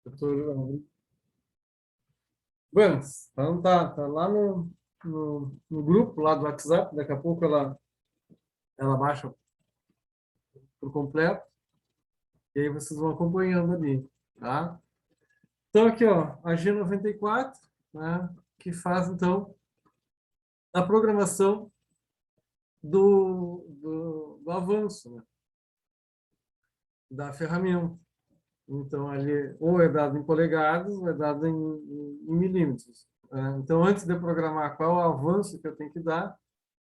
Doutor, bueno, então tá lá no grupo lá do WhatsApp, daqui a pouco ela baixa por completo, e aí vocês vão acompanhando ali, tá? Então aqui, ó, a G94, né, que faz, então, a programação do avanço, né, da ferramenta. Então, ali, ou é dado em polegadas, ou é dado em milímetros. Né? Então, antes de eu programar qual é o avanço que eu tenho que dar,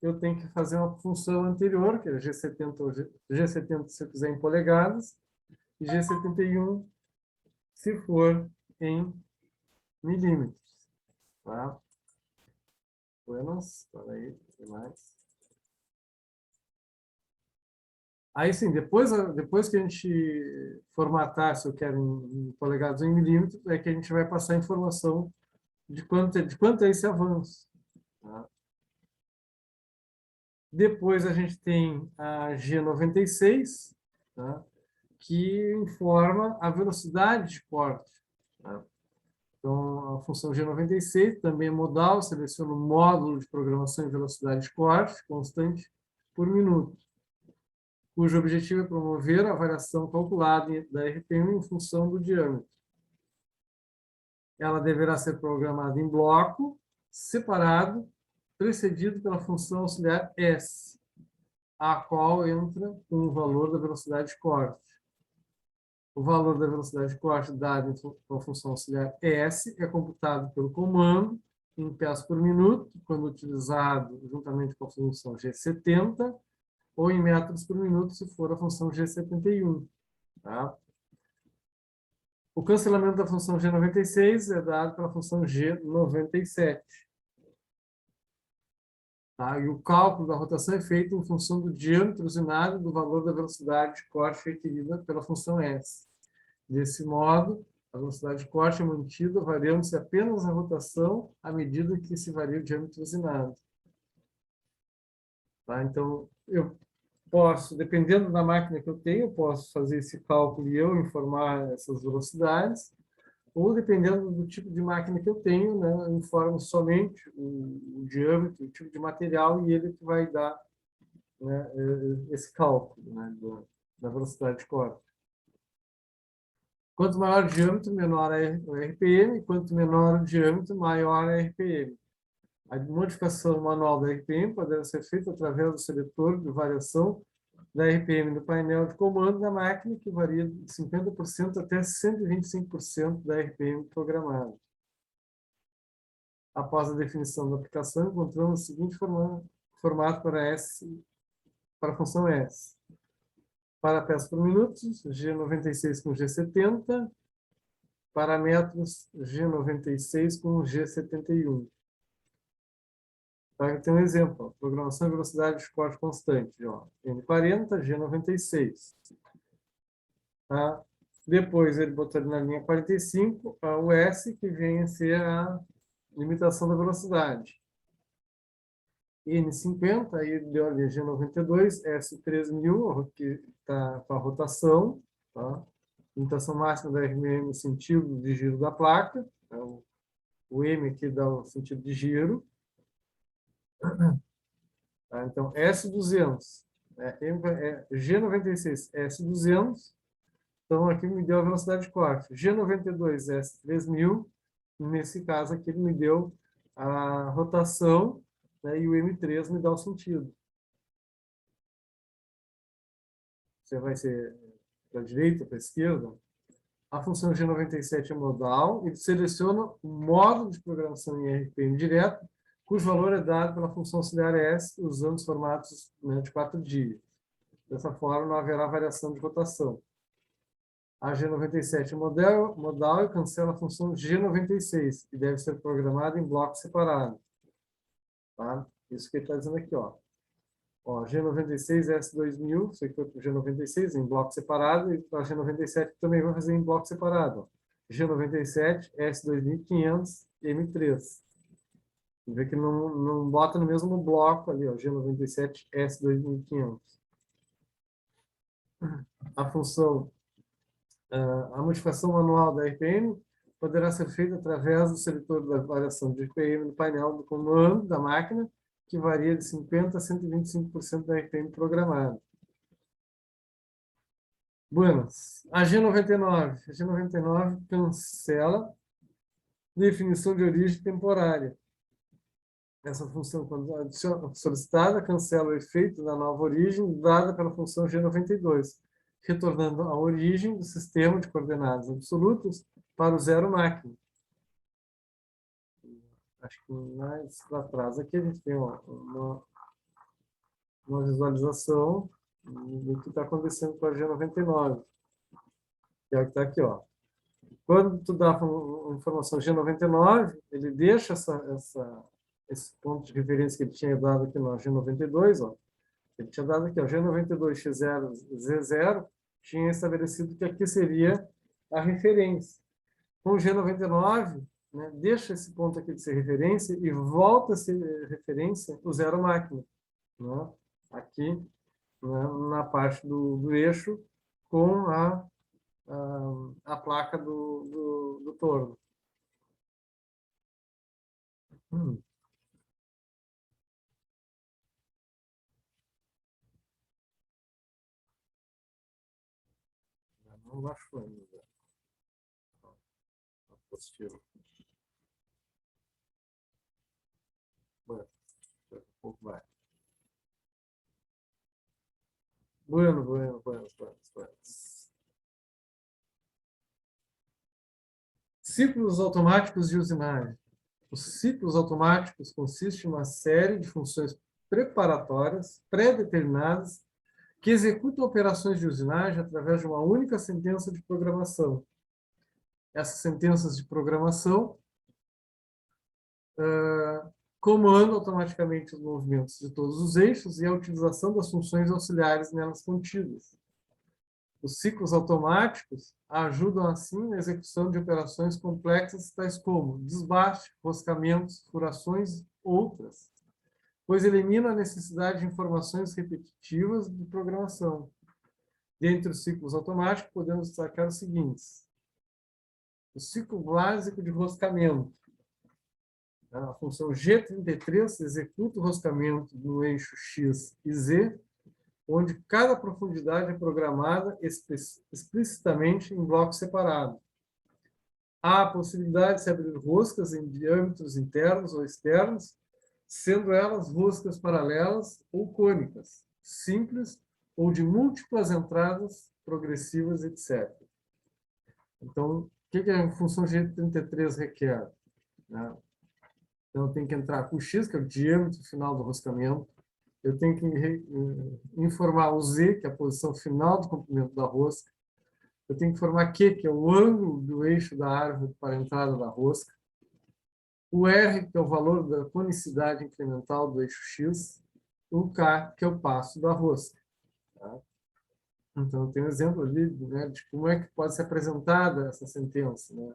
eu tenho que fazer uma função anterior, que é G70, ou G70 se eu quiser em polegadas, e G71 se for em milímetros. Tá? Buenas, para aí, tem mais. Aí sim, depois que a gente formatar, se eu quero em polegadas ou em milímetros, é que a gente vai passar a informação de quanto é esse avanço. Tá? Depois a gente tem a G96, tá? Que informa a velocidade de corte. Tá? Então, a função G96 também é modal, seleciona o módulo de programação em velocidade de corte constante por minuto, cujo objetivo é promover a variação calculada da RPM em função do diâmetro. Ela deverá ser programada em bloco, separado, precedido pela função auxiliar S, a qual entra com o valor da velocidade de corte. O valor da velocidade de corte dado pela função auxiliar S é computado pelo comando em pés por minuto, quando utilizado juntamente com a função G70, ou em metros por minuto, se for a função G71. Tá? O cancelamento da função G96 é dado pela função G97. Tá? E o cálculo da rotação é feito em função do diâmetro usinado do valor da velocidade de corte requerida pela função S. Desse modo, a velocidade de corte é mantida variando-se apenas a rotação à medida que se varia o diâmetro usinado. Tá? Então, eu posso, dependendo da máquina que eu tenho, eu posso fazer esse cálculo e eu informar essas velocidades, ou dependendo do tipo de máquina que eu tenho, né, eu informo somente o diâmetro, o tipo de material, e ele que vai dar, né, esse cálculo, né, da velocidade de corte. Quanto maior o diâmetro, menor o RPM, quanto menor o diâmetro, maior a RPM. A modificação manual da RPM poderá ser feita através do seletor de variação da RPM do painel de comando da máquina, que varia de 50% até 125% da RPM programada. Após a definição da aplicação, encontramos o seguinte formato para a função S. Para peças por minuto, G96 com G70. Para metros, G96 com G71. Tá? Tem um exemplo. Ó. Programação e velocidade de corte constante. Ó. N40, G96. Tá? Depois ele botou ali na linha 45 o S, que vem a ser a limitação da velocidade. N50, aí deu ali G92, S3000, que está com a rotação, tá? Limitação máxima da RMM no sentido de giro da placa, tá? O M aqui dá o sentido de giro. Tá? Então, S200, G96, S200, então aqui me deu a velocidade de corte. G92, S3000, nesse caso aqui ele me deu a rotação, né, e o M3 me dá o sentido. Você vai ser para a direita, para a esquerda. A função G97 é modal, ele seleciona o módulo de programação em RPM direto, cujo valor é dado pela função auxiliar S, usando os formatos, né, de 4 dias. Dessa forma, não haverá variação de rotação. A G97 é modal e cancela a função G96, que deve ser programada em bloco separado. Tá? Isso que ele está dizendo aqui. Ó, G96 S2000, isso aqui foi para o G96 em bloco separado, e para a G97 também vai fazer em bloco separado. Ó. G97 S2500 M3. Vê que não bota no mesmo bloco ali, ó, G97 S2500. A função A modificação manual da RPM poderá ser feita através do seletor da variação de RPM no painel do comando da máquina, que varia de 50% a 125% da RPM programada. Buenas. A G99. A G99 cancela definição de origem temporária. Essa função, quando solicitada, cancela o efeito da nova origem dada pela função G92, retornando a origem do sistema de coordenadas absolutas para o zero máquina. Acho que mais para trás aqui a gente tem uma visualização do que está acontecendo com a G99, que é o que está aqui, ó. Quando tu dá a informação G99, ele deixa esse ponto de referência que ele tinha dado aqui no G92, ó. Ele tinha dado aqui, ó, G92X0, Z0, tinha estabelecido que aqui seria a referência. Com o G99, né, deixa esse ponto aqui de ser referência e volta a ser referência o zero máquina, né? Aqui, né, na parte do eixo com a placa do torno. Não baixou ainda. Positivo. Bueno, daqui a pouco vai. Bueno. Ciclos automáticos de usinagem. Os ciclos automáticos consistem em uma série de funções preparatórias, pré-determinadas, que executam operações de usinagem através de uma única sentença de programação. Essas sentenças de programação comandam automaticamente os movimentos de todos os eixos e a utilização das funções auxiliares nelas contidas. Os ciclos automáticos ajudam, assim, na execução de operações complexas, tais como desbaste, roscamentos, furações, outras, pois eliminam a necessidade de informações repetitivas de programação. Dentre os ciclos automáticos, podemos destacar os seguintes. O ciclo básico de roscamento. A função G33 executa o roscamento no eixo X e Z, onde cada profundidade é programada explicitamente em blocos separados. Há a possibilidade de se abrir roscas em diâmetros internos ou externos, sendo elas roscas paralelas ou cônicas, simples ou de múltiplas entradas progressivas, etc. Então, o que a função G33 requer? Então, eu tenho que entrar com o X, que é o diâmetro final do roscamento. Eu tenho que informar o Z, que é a posição final do comprimento da rosca. Eu tenho que informar Q, que é o ângulo do eixo da árvore para a entrada da rosca. O R, que é o valor da conicidade incremental do eixo X. O K, que é o passo da rosca. Tá? Então, eu tenho um exemplo ali, né, de como é que pode ser apresentada essa sentença. Né?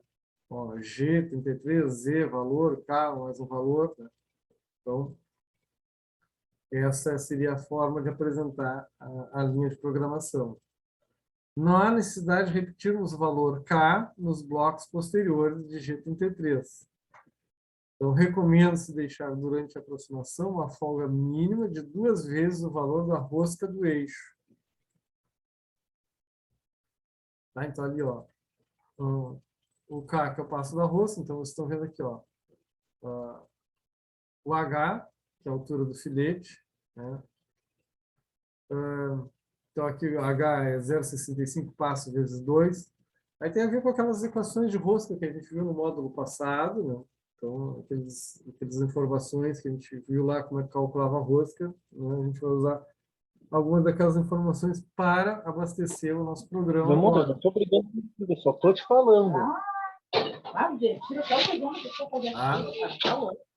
Ó, G33, Z, valor, K, mais um valor. Né? Então, essa seria a forma de apresentar a linha de programação. Não há necessidade de repetirmos o valor K nos blocos posteriores de G33. Então, recomenda-se deixar durante a aproximação uma folga mínima de 2 vezes o valor da rosca do eixo. Tá? Então, ali, ó, o K, que é o passo da rosca, então vocês estão vendo aqui, ó, o H, que é a altura do filete, né? Então, aqui o H é 0,65 passo vezes 2. Aí tem a ver com aquelas equações de rosca que a gente viu no módulo passado, né? Então, aquelas informações que a gente viu lá, como é que calculava a rosca, né? A gente vai usar algumas daquelas informações para abastecer o nosso programa. Meu amor, eu não estou brigando, eu só estou te falando.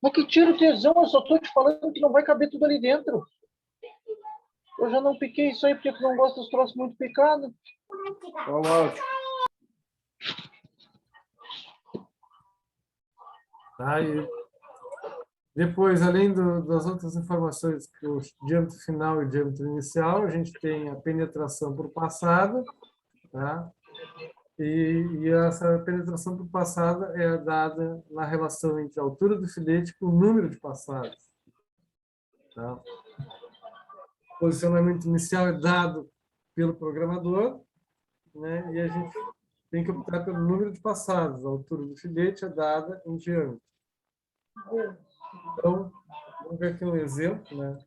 Mas que tira o tesão, eu só estou te falando que não vai caber tudo ali dentro. Eu já não piquei isso aí porque tu não gosta dos troços muito picados. Vamos lá. Tá, e depois, além das outras informações, que o diâmetro final e o diâmetro inicial, a gente tem a penetração por passada, tá? E essa penetração por passada é dada na relação entre a altura do filete com o número de passadas. Tá? O posicionamento inicial é dado pelo programador, né? E a gente tem que optar pelo número de passadas. A altura do filete é dada em diâmetro. Então, vamos ver aqui um exemplo, né,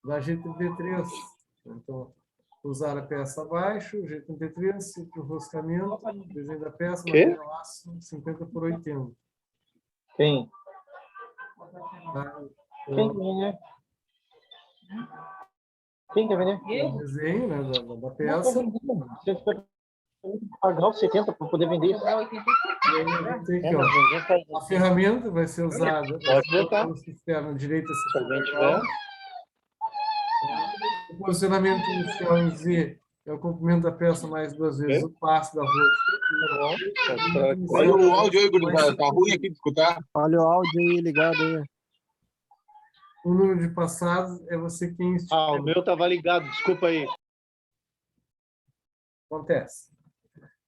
da GTD3. Então, usar a peça abaixo, GTD3, o roscamento, desenho da peça, Quê? material aço, 50 por 80. Quem? Tá? Quem Então, quer vender? Quem quer vender? o desenho, né, da Não quer peça. vender, mano. Você espera pagar os 70 para poder vender. E aí a gente tem É, aqui, ó, mas ninguém faz a isso. ferramenta vai ser usada, vai Pode ser o botar. curso externo direita Se alguém 60 tiver. graus. O posicionamento inicial em Z é o comprimento da peça mais duas vezes Quê? o passo da rosca. Tá bom. Pode O esperar limite aqui. Olha inicial da o áudio aí, rosca mais gurizada. Tá 5 ruim aqui de milímetros. escutar. Olha o áudio aí ligado aí. O número de passadas é você quem Ah, o estipula. meu tava ligado. Desculpa aí. Acontece.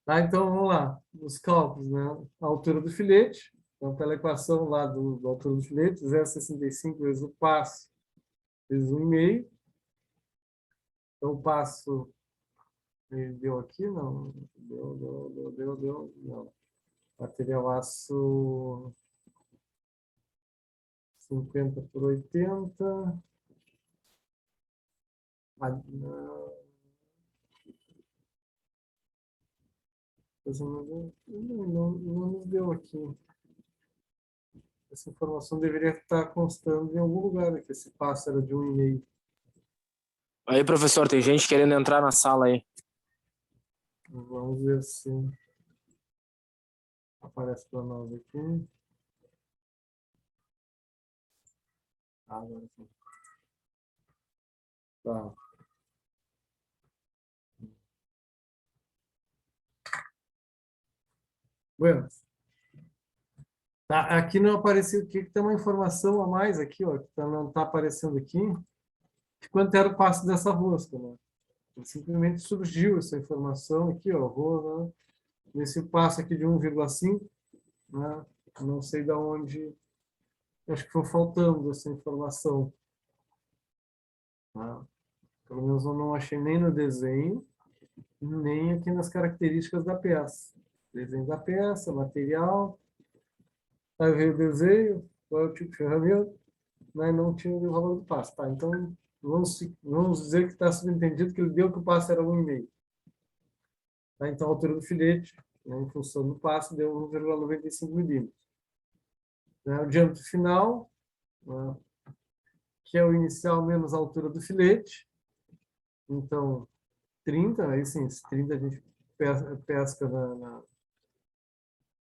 Tá, então, vamos lá. Os cálculos, né? A altura do filete. Então, pela equação lá da altura do filete, 0,65 vezes o passo vezes 1,5. Então, o passo ele deu aqui, não. Deu. Não. Material aço 50 por 80. Não, não nos deu aqui. Essa informação deveria estar constando em algum lugar aqui. Esse passo era de 1,5. Aí, professor, tem gente querendo entrar na sala aí. Vamos ver se aparece para nós aqui. Agora sim. Tá. Bueno. Tá, aqui não apareceu aqui, que tem uma informação a mais aqui, ó, que não está aparecendo aqui, de quanto era o passo dessa rosca, né? Simplesmente surgiu essa informação aqui, ó, né? Nesse passo aqui de 1,5, né? Não sei de onde, acho que foi faltando essa informação. Tá? Pelo menos eu não achei nem no desenho, nem aqui nas características da peça. Desenho da peça, material, aí veio o desenho, qual é o tipo de ferramenta, né? Não tinha o valor do passo. Tá? Então, vamos dizer que está subentendido que ele deu que o passo era 1,5. Tá? Então, a altura do filete, né, em função do passo, deu 1,95 milímetros. Né? O diâmetro final, né, que é o inicial menos a altura do filete. Então, 30, aí sim, 30 a gente pesca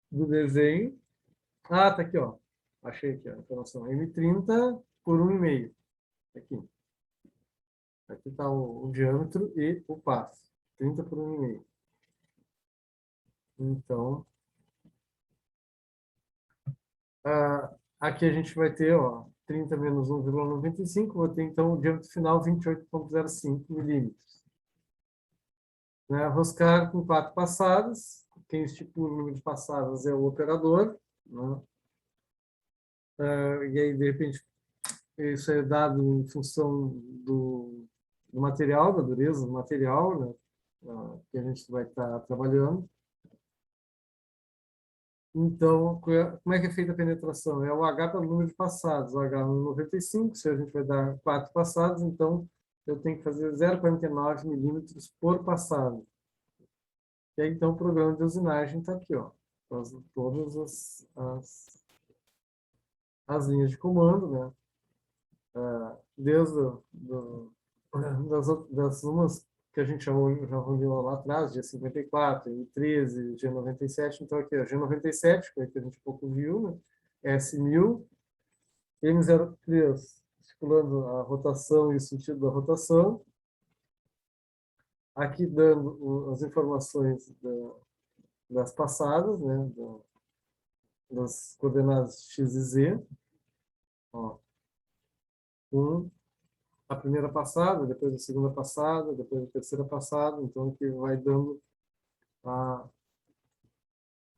do desenho. Ah, tá aqui, ó. Achei aqui a informação. M30 por 1,5. Aqui. Aqui está o diâmetro e o passo. 30 por 1,5. Então, aqui a gente vai ter, ó, 30 menos 1,95, vou ter então o diâmetro final 28,05 milímetros. Né? Roscar com 4 passadas. Quem estipula o número de passadas é o operador. Né? E aí, de repente, isso é dado em função do material, da dureza do material, né? Que a gente vai estar trabalhando. Então, como é que é feita a penetração? É o H pelo número de passados. O H é 95, se a gente vai dar 4 passados, então eu tenho que fazer 0,49 milímetros por passado. E aí, então, o programa de usinagem está aqui, ó. Todas as linhas de comando, né? Desde das umas que a gente já olhou lá atrás, G54, M13, G97. Então, aqui, ó, G97, que a gente pouco viu, né? S1000, M03, estipulando a rotação e o sentido da rotação. Aqui dando as informações das passadas, né? Das coordenadas X e Z. Ó, a primeira passada, depois a segunda passada, depois a terceira passada. Então, aqui vai dando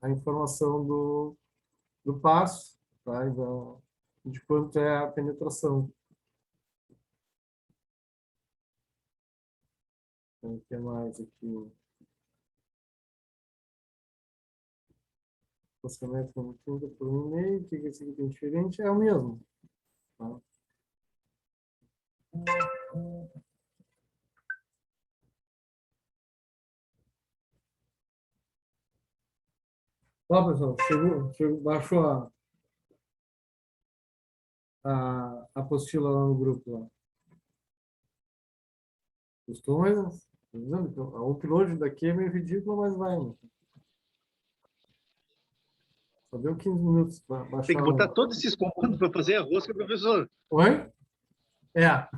a informação do passo, tá? Então, de quanto é a penetração. Então, o que mais aqui? Processamento como 30 por 1,5. O que esse aqui tem diferente? É o mesmo. Tá? Ó, pessoal, baixou a apostila lá no grupo. Lá. Gostou, mas tá vendo? Então, o upload daqui é meio ridículo, mas vai. Né? Só deu 15 minutos para baixar. Tem que botar todos esses comandos para fazer a rosca, professor. Oi? É.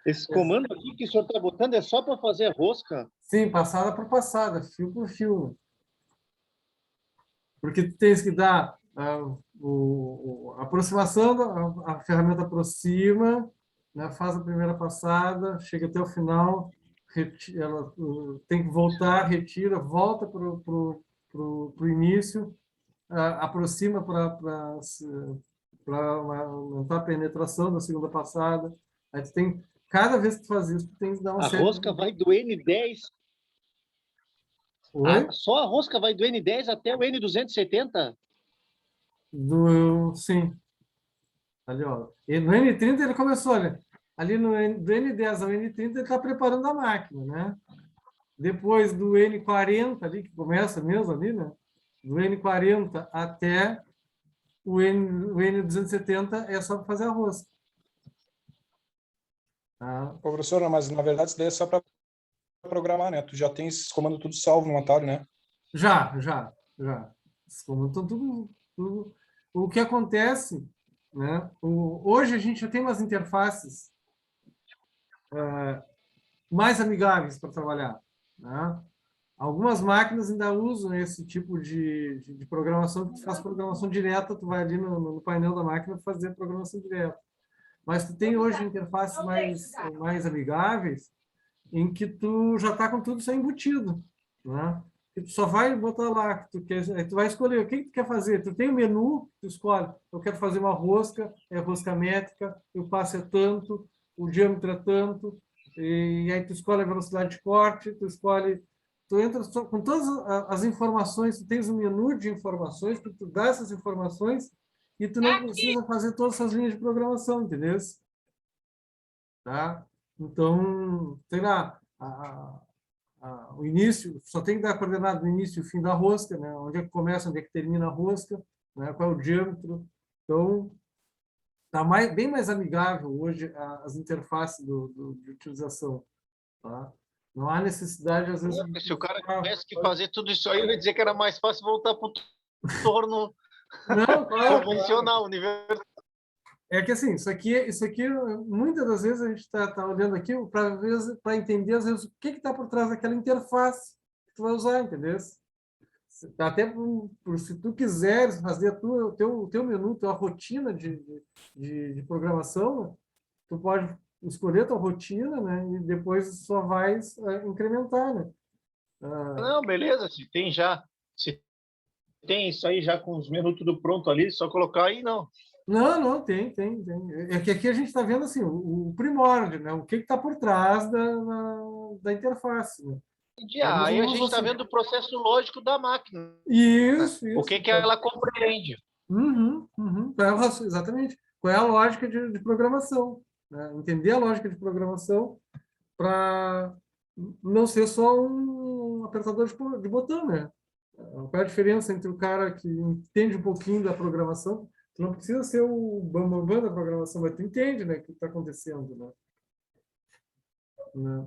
Esse comando aqui que o senhor está botando é só para fazer a rosca? Sim, passada por passada, fio por fio. Porque tu tens que dar a aproximação, a ferramenta aproxima, né, faz a primeira passada, chega até o final, ela tem que voltar, retira, volta para o início, aproxima para aumentar a penetração da segunda passada. Aí tu tem, cada vez que tu faz isso, tu tem que dar uma A série rosca vai do N10. Oi? Só a rosca vai do N10 até o N270? Sim. Ali, ó. E no N30 ele começou, olha. Ali do N10 ao N30 ele está preparando a máquina, né? Depois do N40 ali, que começa mesmo ali, né? Do N40 até o N270 é só fazer a rosca. Tá? Professor, mas na verdade isso daí é só para programar, né? Tu já tem esses comandos tudo salvo no atalho, né? Já. Esses comandos estão tudo. O que acontece, né? Hoje a gente já tem umas interfaces mais amigáveis para trabalhar, né? Algumas máquinas ainda usam esse tipo de programação, que tu faz programação direta, tu vai ali no painel da máquina fazer programação direta. Mas tu tem hoje interfaces mais amigáveis, em que tu já está com tudo isso embutido, né? E tu só vai botar lá, que tu quer, aí tu vai escolher o que tu quer fazer. Tu tem o menu, tu escolhe, eu quero fazer uma rosca, é rosca métrica, o passo é tanto, o diâmetro é tanto, e aí tu escolhe a velocidade de corte, tu entra com todas as informações, tu tens um menu de informações, que tu dá essas informações e tu não precisa fazer todas essas linhas de programação, entendeu? Tá? Então, tem lá o início, só tem que dar coordenada no início e o fim da rosca, né? Onde é que começa, onde é que termina a rosca, né? Qual é o diâmetro. Então, está bem mais amigável hoje as interfaces de utilização. Tá? Não há necessidade, às vezes... Se o cara tivesse que fazer tudo isso aí, eu ia dizer que era mais fácil voltar para o torno Não, claro, convencional, universal. É que assim, isso aqui muitas das vezes a gente está olhando aqui para entender às vezes o que está por trás daquela interface que tu vai usar, entendeu? Até se tu quiseres fazer o teu menu, tua rotina de programação, tu pode escolher a tua rotina, né? E depois só vai incrementar, né? Não, beleza, se tem isso aí já com os menus tudo pronto ali, só colocar aí, não. Não, tem. É que aqui a gente está vendo assim, o primórdio, né? O que está por trás da interface. Né? Aí a gente está vendo o processo lógico da máquina. Isso. O que ela compreende. Exatamente. Qual é a lógica de programação? Né? Entender a lógica de programação para não ser só um apertador de botão, né? Qual é a diferença entre o cara que entende um pouquinho da programação? Tu não precisa ser o bambambam da programação, mas tu entende, né, o que está acontecendo, né?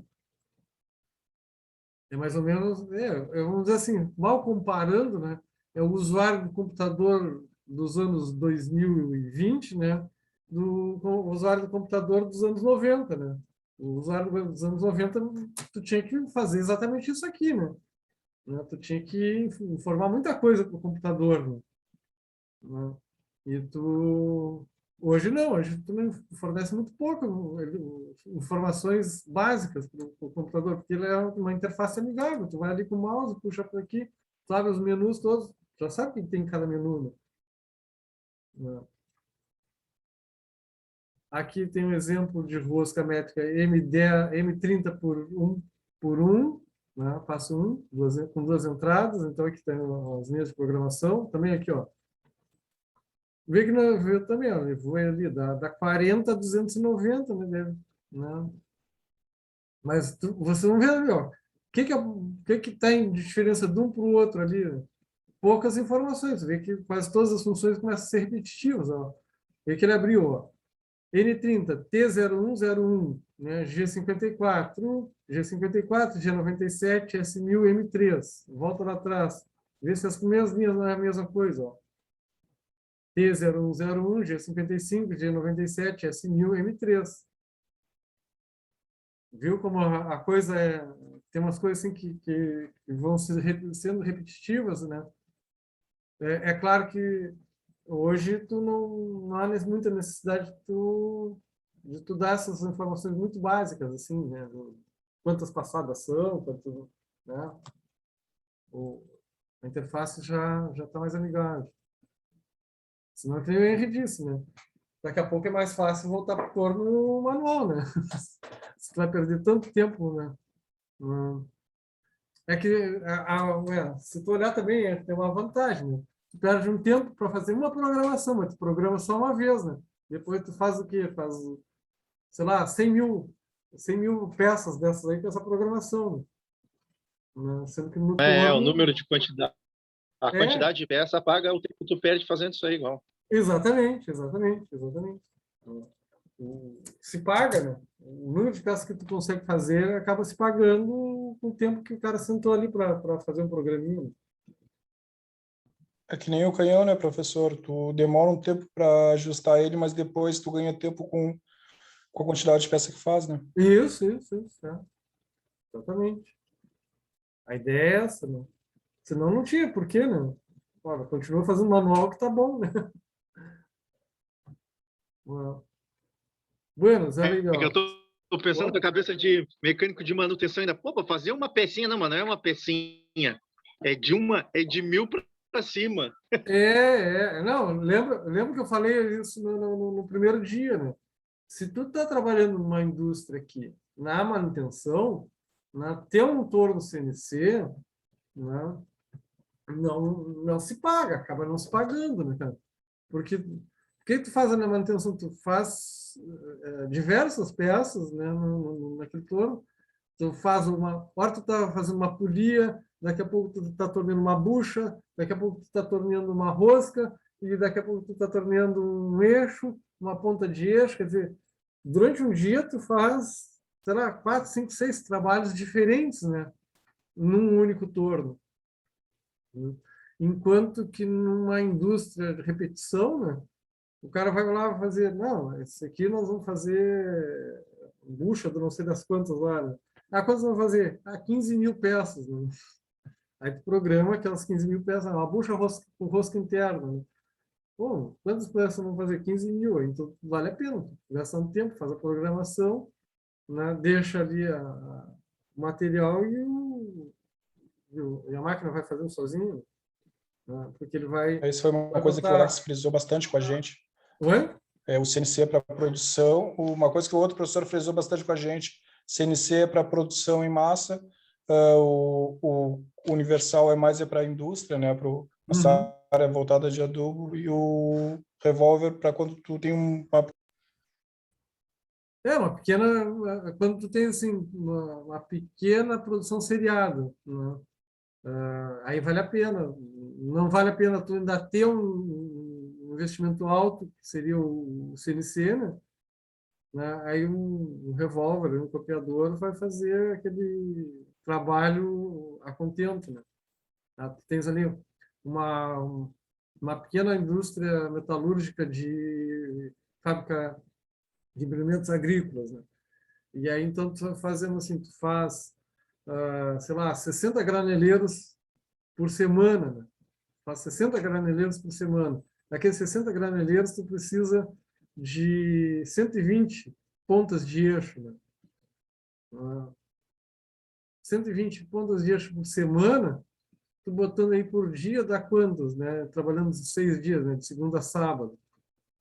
É mais ou menos, vamos dizer assim, mal comparando, né, é o usuário do computador dos anos 2020, né, o usuário do computador dos anos 90, né? O usuário dos anos 90, tu tinha que fazer exatamente isso aqui, né? Tu tinha que informar muita coisa para o computador, né? E hoje não, hoje tu não fornece muito pouco informações básicas para o computador, porque ele é uma interface amigável. Tu vai ali com o mouse, puxa para aqui, sabe os menus todos, já sabe o que tem em cada menu, né? Aqui tem um exemplo de rosca métrica M10, M30 por 1, né? Passo 1, com 2 entradas. Então, aqui tem as linhas de programação. Também aqui, ó. Vê que não, também, ó, vou ali, da 40 a 290, né? Mas você não vê ali, ó. O que tem de diferença de um para o outro ali? Né? Poucas informações. Você vê que quase todas as funções começam a ser repetitivas, ó. Vê que ele abriu, ó. N30, T0101, né? G54, G97, S1000, M3. Volta lá atrás. Vê se as primeiras linhas não é a mesma coisa. Ó. T0101, G55, G97, S1000, M3. Viu como a coisa é... Tem umas coisas assim que vão sendo repetitivas, né? É claro que hoje tu não há muita necessidade de tu dar essas informações muito básicas, assim, né? Quantas passadas são, quanto, né? A interface já está mais amigável. Senão, que nem o Henry disse, né? Daqui a pouco é mais fácil voltar para o torno manual, né? Você vai perder tanto tempo, né? É que, se tu olhar também, tem uma vantagem, né? Tu perde um tempo para fazer uma programação, mas tu programa só uma vez, né? Depois tu faz o quê? Faz, sei lá, 100 mil peças dessas aí com essa programação, né? Sendo que no O torno... número de quantidade. A quantidade de peça paga o tempo que tu perde fazendo isso aí, igual. Exatamente. Se paga, né? O número de peças que tu consegue fazer acaba se pagando com o tempo que o cara sentou ali para fazer um programinha. É que nem o canhão, né, professor? Tu demora um tempo para ajustar ele, mas depois tu ganha tempo com a quantidade de peça que faz, né? Isso, exatamente. A ideia é essa, né? Senão não tinha, por quê, né? Olha, continua fazendo manual que tá bom, né? Bueno, Zé É que eu Legal. tô pensando com a cabeça de mecânico de manutenção ainda. Pô, para fazer uma pecinha, não, mano, não é uma pecinha. É de 1000 para cima. Não, lembra que eu falei isso no primeiro dia, né? Se tu tá trabalhando numa indústria aqui, na manutenção, ter um torno CNC, né, não se paga, acaba não se pagando, né, cara? Porque o que tu faz na manutenção? Tu faz diversas peças, né, naquele torno. Tu faz hora tu tá fazendo uma polia, daqui a pouco tu tá tornando uma bucha, daqui a pouco tu tá tornando uma rosca, e daqui a pouco tu tá tornando um eixo, uma ponta de eixo. Quer dizer, durante um dia tu faz, sei lá, 4, 5, 6 trabalhos diferentes, né? Num único torno. Enquanto que numa indústria de repetição, né? O cara vai lá fazer, não, esse aqui nós vamos fazer bucha do não sei das quantas lá, né? Quantas vamos fazer? 15 mil peças, né? Aí tu programa aquelas 15 mil peças, uma bucha com rosca interna, né? Bom, quantas peças vamos fazer? 15 mil, então vale a pena. Gasta um tempo, faz a programação, né? Deixa ali o material e a máquina vai fazendo sozinho, né? Porque ele Isso foi uma vai coisa que o botar... Alex frisou bastante com a gente. Oi? O CNC para produção. Uma coisa que o outro professor frisou bastante com a gente, CNC para produção em massa, o Universal é mais para a indústria, né, para essa área voltada de adubo, e o Revolver para quando tu tem uma... Uma pequena, quando tu tem assim uma pequena produção seriada, né? Aí vale a pena. Não vale a pena tu ainda ter um investimento alto, que seria o CNC, né? Aí um revólver, um copiador vai fazer aquele trabalho a contento, né? Tu tens ali uma, uma pequena indústria metalúrgica de fábrica de implementos agrícolas, né? E aí, então, tu vai fazendo assim, tu faz, sei lá, 60 graneleiros por semana, né? Faz 60 graneleiros por semana. Daqueles 60 graneleiros, tu precisa de 120 pontas de eixo, né? 120 pontas de eixo por semana, tu botando aí por dia dá quantos, né? Trabalhando 6 dias, né? De segunda a sábado.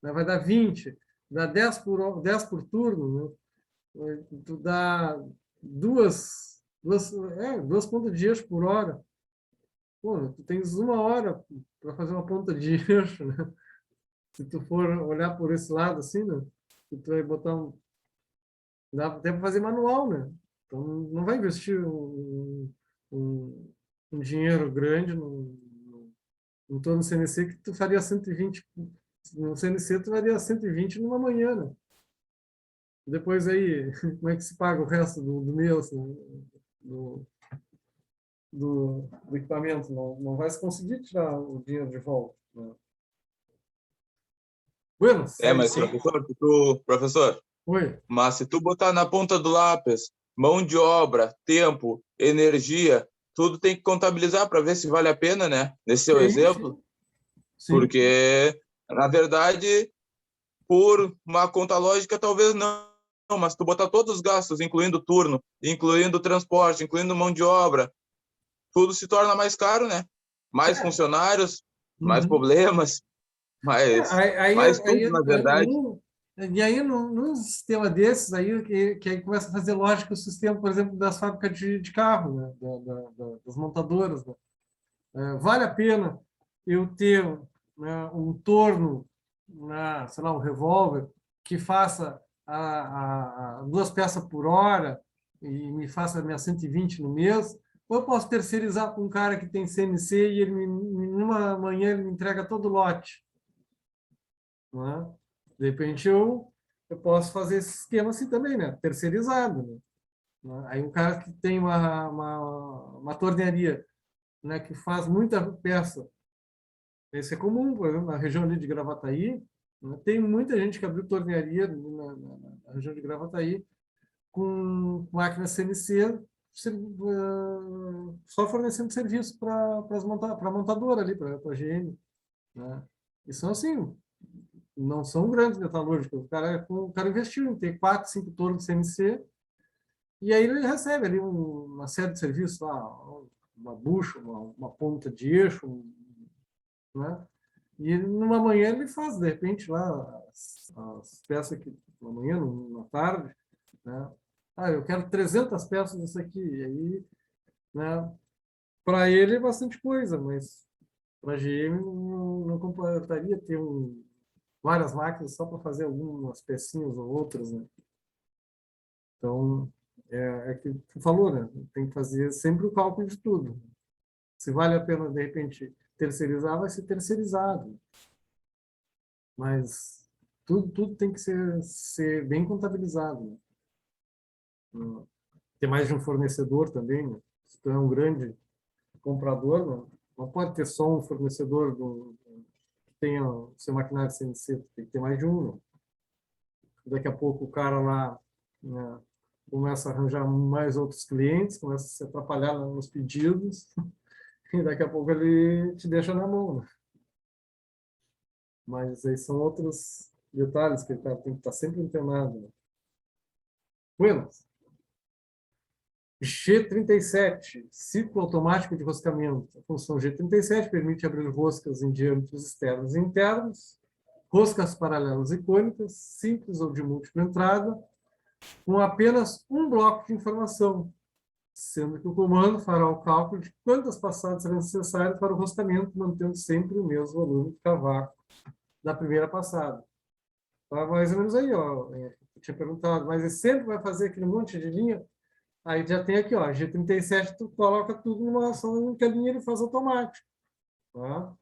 Né? Vai dar 20, dá 10 por turno, né? Tu dá duas pontas de eixo por hora. Pô, tu tens 1 hora para fazer uma ponta de eixo, né? Se tu for olhar por esse lado assim, né? Tu vai botar dá até para fazer manual, né? Então não vai investir um, um dinheiro grande no torno do CNC que tu faria 120 no CNC tu faria 120 numa manhã, né? Depois aí, como é que se paga o resto do mês, né? do, do equipamento? Não vai se conseguir tirar o dinheiro de volta, né? Bueno, Mas sim. professor, Oi. mas se tu botar na ponta do lápis mão de obra, tempo, energia, tudo tem que contabilizar para ver se vale a pena, né? Nesse seu exemplo, Sim. porque na verdade, por uma conta lógica, talvez não, mas tu botar todos os gastos, incluindo turno, incluindo transporte, incluindo mão de obra, tudo se torna mais caro, né? Mais funcionários, mais problemas, mais tudo, na verdade. E aí, num sistema desses, aí, que aí começa a fazer lógica o sistema, por exemplo, das fábricas de carro, né? Das montadoras, né? Vale a pena eu ter, né, um torno, sei lá, um revólver, que faça a 2 peças por hora e me faça minha 120 no mês, ou eu posso terceirizar para um cara que tem CNC e ele numa manhã ele me entrega todo o lote, né? De repente eu posso fazer esse esquema assim também, né? Terceirizado, né? Aí um cara que tem uma tornearia, né, que faz muita peça, esse é comum, por exemplo, na região ali de Gravataí, né? Tem muita gente que abriu tornearia na região de Gravataí com máquina CNC, só fornecendo serviço para a montadora ali, para a GM, né? E são assim, não são grandes metalúrgicos. O cara investiu em ter 4, 5 tornos de CNC e aí ele recebe ali uma série de serviços lá, uma bucha, uma ponta de eixo, né? E numa manhã ele faz, de repente, lá as peças que na manhã, na tarde, né? Eu quero 300 peças disso aqui. E aí, né? Para ele é bastante coisa, mas para a GM não comportaria ter várias máquinas só para fazer algumas pecinhas ou outras, né? Então, é que tu falou, né? Tem que fazer sempre o cálculo de tudo. Se vale a pena, de repente, terceirizar, vai ser terceirizado. Mas tudo tem que ser bem contabilizado, né? Ter mais de um fornecedor também, né? Se tu é um grande comprador, não pode ter só um fornecedor que tenha o seu maquinário CNC, tem que ter mais de um, né? Daqui a pouco o cara lá, né, começa a arranjar mais outros clientes, começa a se atrapalhar nos pedidos, e daqui a pouco ele te deixa na mão, né? Mas aí são outros detalhes que o cara tem que estar sempre antenado, né? Bueno, G37, ciclo automático de roscamento. A função G37 permite abrir roscas em diâmetros externos e internos, roscas paralelas e cônicas, simples ou de múltipla entrada, com apenas um bloco de informação, sendo que o comando fará o cálculo de quantas passadas serão necessárias para o roscamento, mantendo sempre o mesmo volume de cavaco da primeira passada. Tá mais ou menos aí, ó. Eu tinha perguntado, mas ele sempre vai fazer aquele monte de linha? Aí já tem aqui, ó, G37, tu coloca tudo numa só única linha, ele faz automático, tá?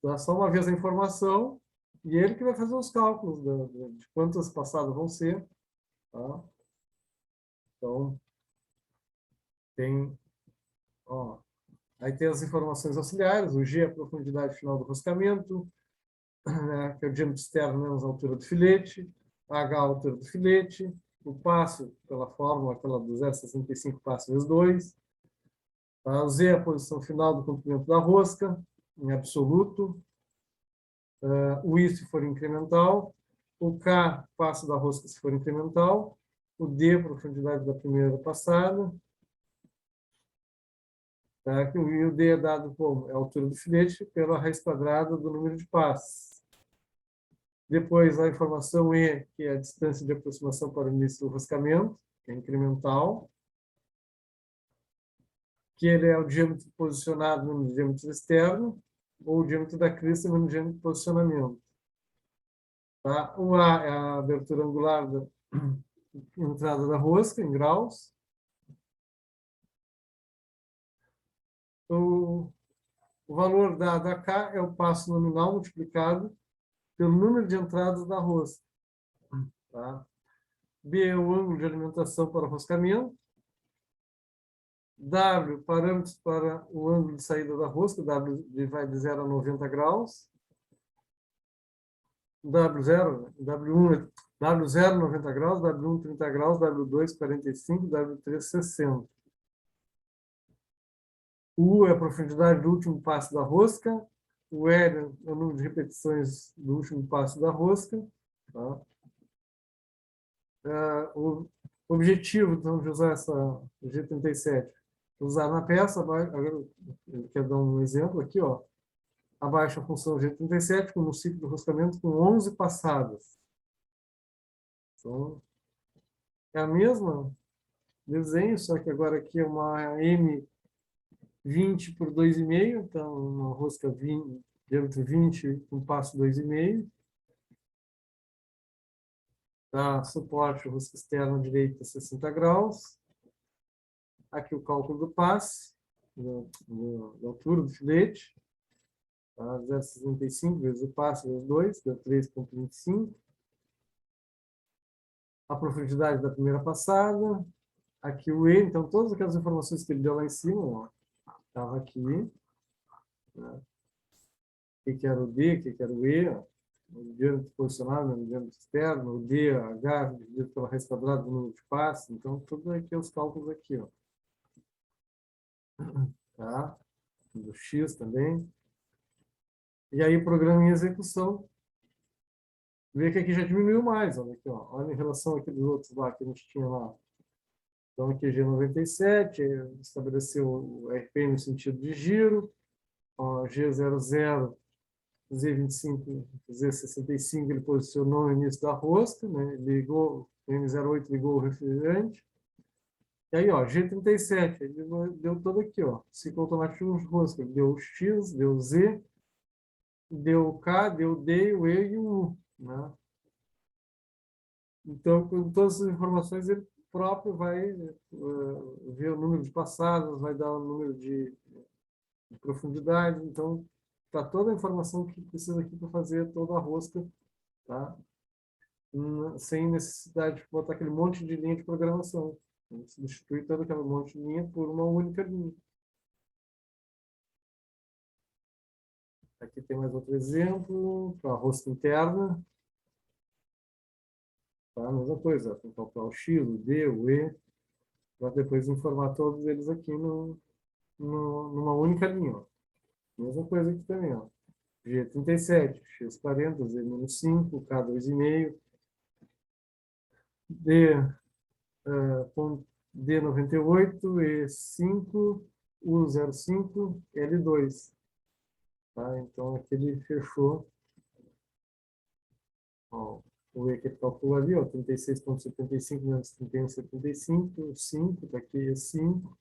Dá só uma vez a informação e ele que vai fazer os cálculos de quantas passadas vão ser, tá? Então, tem, ó, aí tem as informações auxiliares, o G é a profundidade final do roscamento, né, que é o diâmetro externo menos a altura do filete, H a altura do filete, o passo, pela fórmula, aquela do 0,65 passo vezes 2, o Z é a posição final do comprimento da rosca, em absoluto, o I se for incremental, o K, passo da rosca se for incremental, o D, profundidade da primeira passada, Tá? E o D é dado como? É a altura do filete pela raiz quadrada do número de passes. Depois, a informação E, que é a distância de aproximação para o início do roscamento, que é incremental, que ele é o diâmetro posicionado no diâmetro externo, ou o diâmetro da crista no diâmetro de posicionamento. Tá? O A é a abertura angular da entrada da rosca, em graus. O valor da K é o passo nominal multiplicado pelo número de entradas da rosca. Tá? B é o ângulo de alimentação para o roscamento. W, parâmetros para o ângulo de saída da rosca, W vai de 0 a 90 graus. W0, W1, W0, 90 graus, W1, 30 graus, W2, 45, W3, 60. O U é a profundidade do último passo da rosca. O L é o número de repetições do último passo da rosca. Tá? O objetivo, então, de usar essa G37, usar na peça, agora eu quero dar um exemplo aqui, ó. Abaixo a função G37 com um ciclo de roscamento com 11 passadas. Então, é a mesma desenho, só que agora aqui é uma M20 por 2,5, então uma rosca 20, diâmetro 20 com passo 2,5. Tá? Suporte, rosca externa direita 60 graus. Aqui o cálculo do passe, da altura do filete. Tá? 0,65 vezes o passe, vezes 2, deu 3,25. A profundidade da primeira passada. Aqui o E, então todas aquelas informações que ele deu lá em cima, estava aqui. Né? O que era o D, o que era o E, ó. O diâmetro posicionado no diâmetro externo, o D, H, dividido pela raiz quadrada do número de passes. Então, tudo aqui, os cálculos aqui. Ó. Tá? Do X também. E aí, programa em execução. Vê que aqui já diminuiu mais. Olha aqui, ó. Olha em relação aqui dos outros lá que a gente tinha lá. Então, aqui G97, estabeleceu o RPM no sentido de giro. Ó, G00, Z25, Z65, ele posicionou no início da rosca, né? Ligou, o M08 ligou o refrigerante. E aí, ó, G37, ele deu todo aqui, ó, ciclo automático de rosca. Deu o X, deu o Z, deu o K, deu o D, o E e o U, né? Então, com todas as informações, ele próprio vai ver o número de passadas, vai dar o número de profundidade. Então, tá toda a informação que precisa aqui para fazer toda a rosca, tá? Sem necessidade de botar aquele monte de linha de programação. Substitui toda aquela monte de linha por uma única linha. Aqui tem mais outro exemplo, para a rosca interna. Tá? A mesma coisa, tem que calcular o X, o D, o E, para depois informar todos eles aqui numa única linha. Ó. Mesma coisa aqui também. Ó. G37, X40, Z-5, K2,5, D98, E5, U05, L2. Tá? Então, aqui ele fechou. Ó, o E que ele calculou ali, 36,75 menos 31,75, 5, está aqui E5.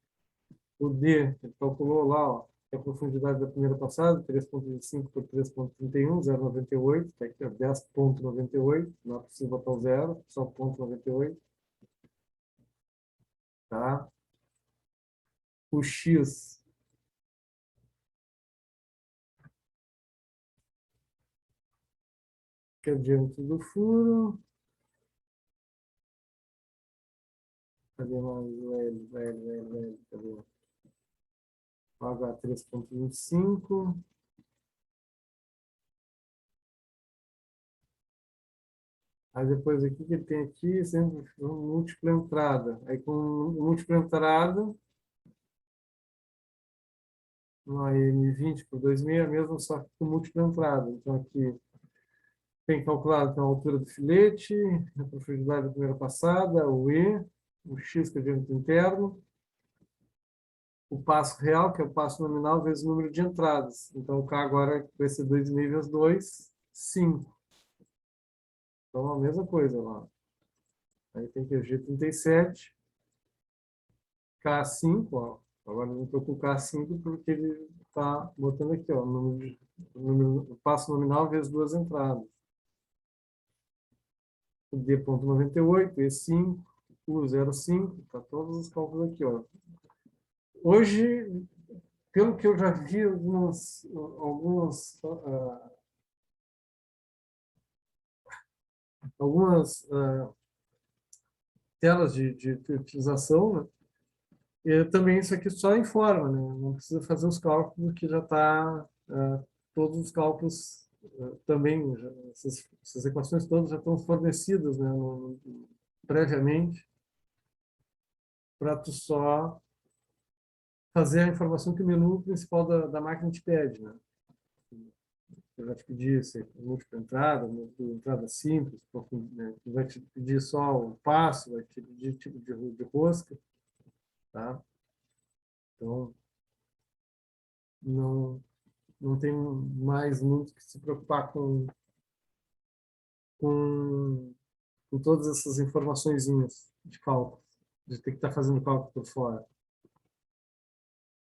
O D, ele calculou lá, ó, que a profundidade da primeira passada, 3,25 por 3,31, 0,98, está aqui, 10,98, não é possível botar o zero, só 0,98. Tá? O X, que é o diâmetro do furo. Cadê mais o L, cadê? H 3,25. Aí depois aqui que ele tem aqui, sempre um múltipla entrada. Aí com múltipla entrada, uma M20 por 2,6, mesmo só que com múltipla entrada. Então aqui tem calculado então, a altura do filete, a profundidade da primeira passada, o E, o X que é o diâmetro interno, o passo real, que é o passo nominal, vezes o número de entradas. Então, o K agora vai ser 2,5 vezes 2, 5. Então, a mesma coisa lá. Aí tem que G37, K5, ó. Agora eu estou com o K5 porque ele está botando aqui, ó, o passo nominal vezes duas entradas. O D.98, E5, U05, tá todos os cálculos aqui, ó. Hoje, pelo que eu já vi algumas telas de utilização, né? E também isso aqui só informa, né? Não precisa fazer os cálculos, que já está todos os cálculos também, essas equações todas já estão fornecidas, né, previamente, para tu só fazer a informação que o menu principal da máquina te pede, né? Eu já te pedi múltipla entrada, entrada simples, né? Vai te pedir só o passo, vai te pedir tipo de rosca, tá? Então, não tem mais muito que se preocupar com todas essas informaçõezinhas de cálculo, de ter que estar fazendo cálculo por fora.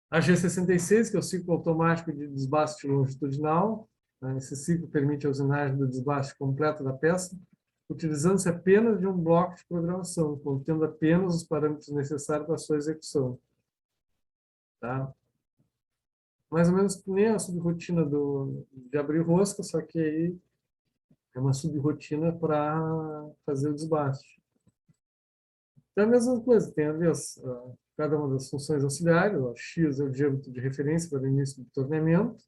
A G66, que é o ciclo automático de desbaste longitudinal, né? Esse ciclo permite a usinagem do desbaste completo da peça, utilizando-se apenas de um bloco de programação, contendo apenas os parâmetros necessários para a sua execução. Tá? Mais ou menos que nem a subrotina de abrir rosca, só que aí é uma subrotina para fazer o desbaste. Então, é a mesma coisa, tem ali cada uma das funções auxiliares, ó, X é o diâmetro de referência para o início do torneamento,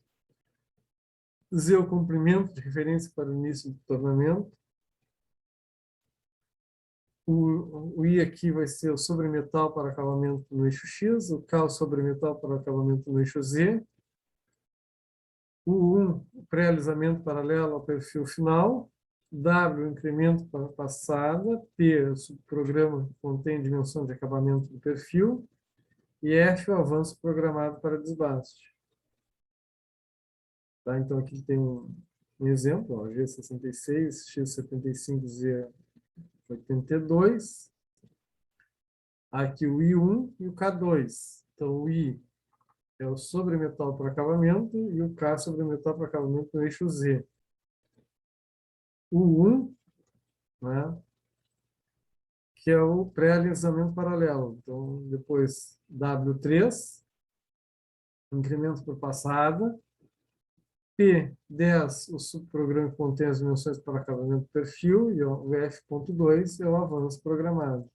Z é o comprimento de referência para o início do torneamento, o I aqui vai ser o sobremetal para acabamento no eixo X, o K o sobremetal para acabamento no eixo Z, o 1, o pré-alisamento paralelo ao perfil final, W, o incremento para a passada, P, o subprograma que contém dimensão de acabamento do perfil, e F, o avanço programado para desbaste. Tá? Então, aqui tem um exemplo, ó, G66, X75, Z82. Aqui o I1 e o K2. Então, o I é o sobremetal para acabamento e o K sobremetal para acabamento no eixo Z. O 1, né, que é o pré-alisamento paralelo. Então, depois W3, incremento por passada. P10, o subprograma que contém as dimensões para acabamento do perfil, e o F.2 é o avanço programado.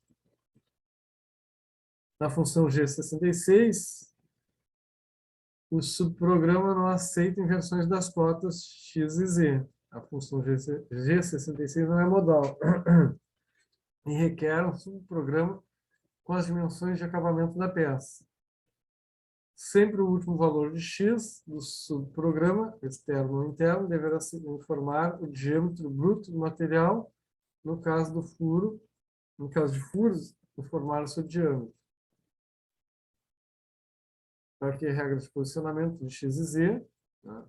Na função G66, o subprograma não aceita inversões das cotas X e Z. A função G66 não é modal e requer um subprograma com as dimensões de acabamento da peça. Sempre o último valor de X do subprograma, externo ou interno, deverá informar o diâmetro bruto do material, no caso do furo, no caso de furos, informar o seu diâmetro. Então, aqui a regra de posicionamento de X e Z. Tá?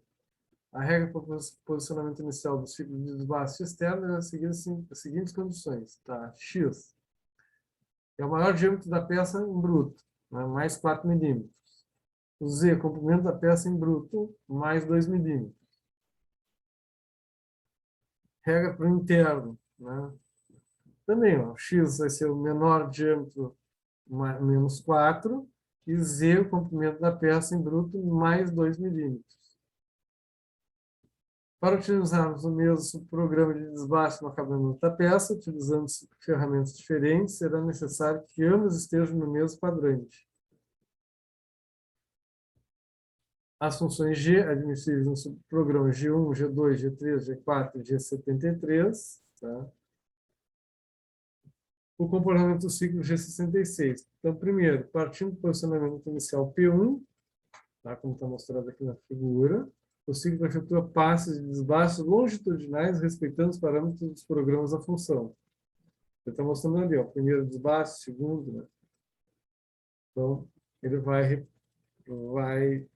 A regra para o posicionamento inicial do ciclo de desbaste externo é seguir as seguintes condições. Tá? X é o maior diâmetro da peça em bruto, né? Mais 4 milímetros. O Z, comprimento da peça em bruto, mais 2 milímetros. Regra para o interno. Né? Também, ó, X vai ser o menor diâmetro, menos 4, e Z, o comprimento da peça em bruto, mais 2 milímetros. Para utilizarmos o mesmo programa de desbaste no acabamento da peça, utilizando ferramentas diferentes, será necessário que ambos estejam no mesmo quadrante. As funções G, admissíveis no subprograma G1, G2, G3, G4 e G73. Tá? O comportamento do ciclo G66. Então, primeiro, partindo do posicionamento inicial P1, tá? Como está mostrado aqui na figura, o ciclo efetua passes de desbaste longitudinais respeitando os parâmetros dos programas da função. Ele está mostrando ali, ó, primeiro desbaste, segundo. Né? Então, ele vai vai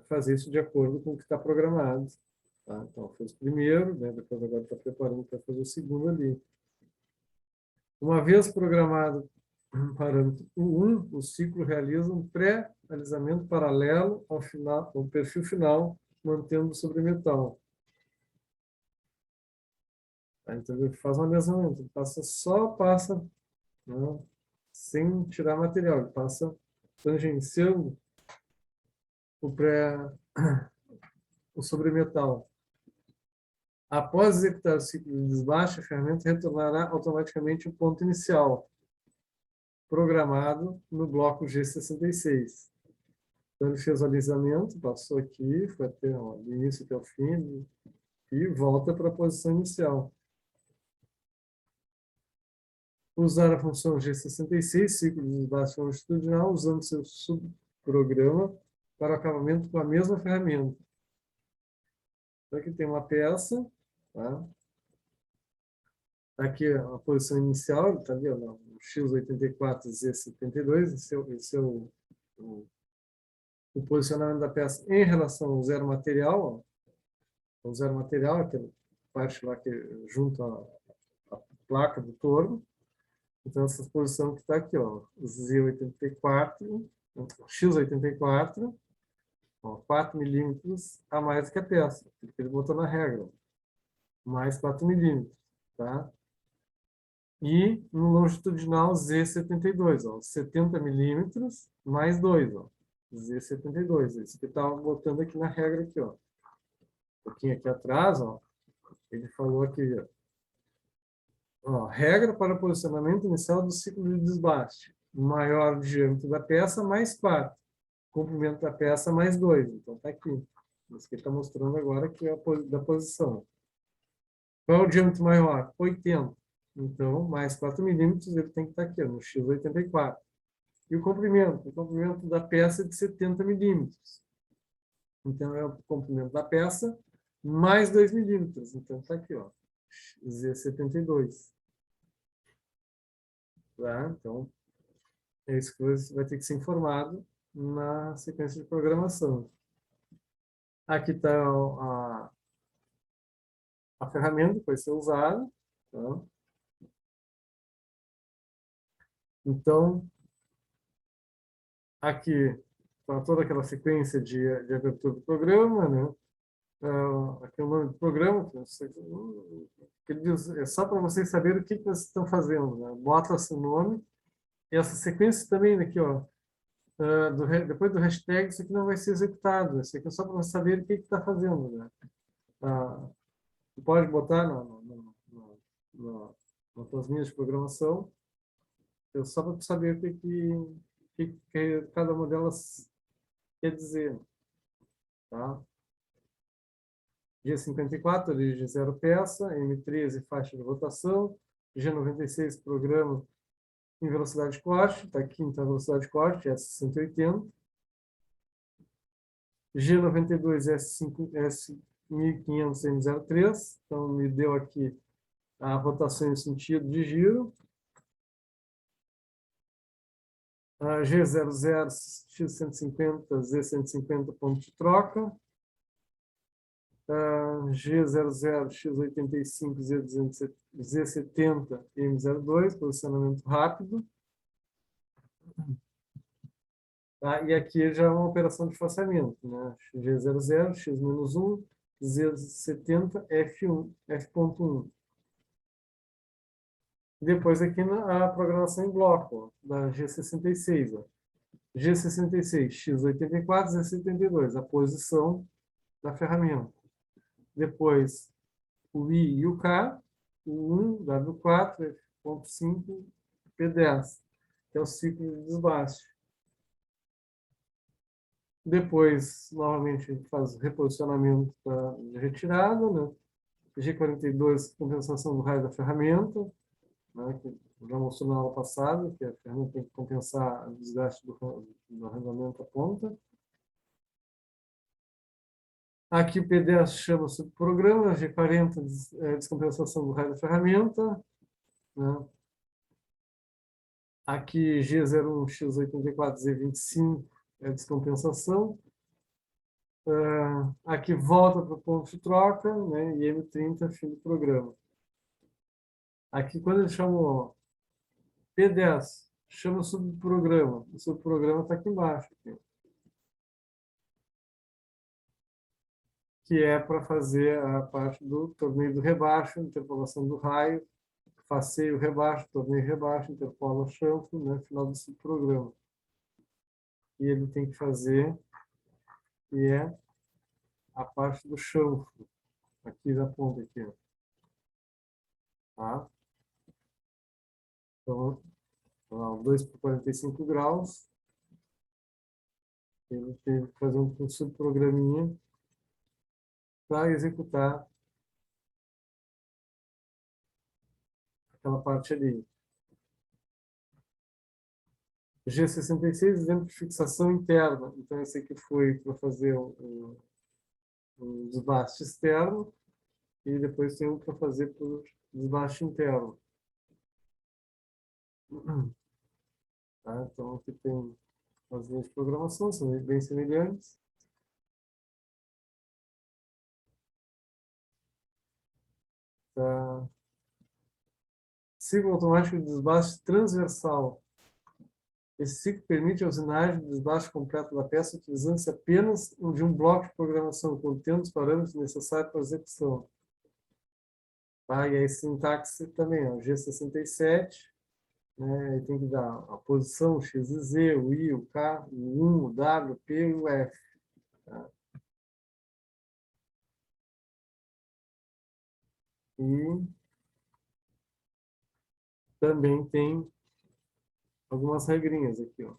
fazer isso de acordo com o que está programado. Tá? Então, fez o primeiro, né? Depois agora está preparando para fazer o segundo ali. Uma vez programado parâmetro 1, o ciclo realiza um pré-alisamento paralelo ao perfil final, mantendo o sobremetal. Então, ele faz um alisamento, ele passa, né, sem tirar material, ele passa tangenciando o sobremetal. Após executar o ciclo de desbaste, a ferramenta retornará automaticamente ao ponto inicial, programado no bloco G66. Então, ele fez o alisamento, passou aqui, foi até do início até o fim, e volta para a posição inicial. Usar a função G66, ciclo de desbaste longitudinal, usando seu subprograma para o acabamento com a mesma ferramenta. Então, aqui tem uma peça, tá? Aqui a posição inicial, está ali, ó, o X84 Z72, esse é o posicionamento da peça em relação ao zero material, ó, o zero material, aquela parte lá que junto à placa do torno. Então, essa posição que está aqui, ó, Z84, X84, ó, 4 milímetros a mais que a peça, porque ele botou na regra, mais 4 milímetros, tá? E no longitudinal Z72, ó, 70 milímetros mais 2, ó, Z72, isso que estava botando aqui na regra aqui, ó. Um pouquinho aqui atrás, ó, ele falou aqui, ó, regra para posicionamento inicial do ciclo de desbaste, maior diâmetro da peça mais 4, comprimento da peça mais 2, então está aqui. Isso que ele está mostrando agora que é da posição. Qual é o diâmetro maior? 80. Então, mais 4 milímetros, ele tem que estar aqui, no X84. E o comprimento? O comprimento da peça é de 70 milímetros. Então, é o comprimento da peça mais 2 milímetros. Então, está aqui, ó, Z72. Tá? Então, é isso que você vai ter que ser informado na sequência de programação. Aqui está a ferramenta que vai ser usada. Tá? Então, aqui está toda aquela sequência de abertura do programa, né? Aqui é o nome do programa, que ele diz, é só para vocês saberem o que vocês estão fazendo, né? Bota seu nome. E essa sequência também aqui, ó, depois do hashtag, isso aqui não vai ser executado. Isso aqui é só para você saber o que está fazendo, né? Você pode botar nas tuas linhas de programação, só para saber o que cada uma delas quer dizer. Tá? G54, origem 0 peça, M13, faixa de rotação, G96, programa em velocidade de corte, está aqui então a velocidade de corte, S180, G92, S1500, M03, então me deu aqui a rotação em sentido de giro, a G00, X150, Z150, ponto de troca, G00, X85, Z70, M02, posicionamento rápido. Tá? E aqui já é uma operação de façamento, né? G00, X-1, Z70, F1, F.1. Depois aqui a programação em bloco, ó, da G66. Ó. G66, X84, Z72, a posição da ferramenta. Depois o I e o K, o 1, W4, F.5, P10, que é o ciclo de desbaste. Depois, novamente, a gente faz o reposicionamento de retirada, né? G42, compensação do raio da ferramenta, né? Que já mostrou na aula passada, que a ferramenta tem que compensar o desgaste do arrendamento à ponta. Aqui o P10 chama-se programa, G40, descompensação do raio da ferramenta. Né? Aqui G01, X84, Z25, é a descompensação. Aqui volta para o ponto de troca, né? E M30 fim do programa. Aqui, quando ele chama P10, chama o subprograma. O subprograma está aqui embaixo. Aqui, que é para fazer a parte do torneio do rebaixo, interpolação do raio, faceio rebaixo, torneio rebaixo, interpola chanfro, né? Final do subprograma. E ele tem que fazer, que é a parte do chanfro, aqui da ponta aqui, ó. Tá? Então, 2 por 45 graus, ele teve que fazer um subprograminha para executar aquela parte ali. G66, exemplo de fixação interna. Então, esse aqui foi para fazer um desbaste externo e depois tem um para fazer por desbaste interno. Tá? Então, aqui tem as linhas de programação, são bem semelhantes. Tá? Ciclo automático de desbaste transversal. Esse ciclo permite a usinagem do desbaste completo da peça utilizando-se apenas de um bloco de programação, contendo os parâmetros necessários para a execução. Tá? E aí, sintaxe também, ó, G67, né? Tem que dar a posição, o X e Z, o I, o K, o 1, o W, o P e o F. Tá? E também tem algumas regrinhas aqui, ó.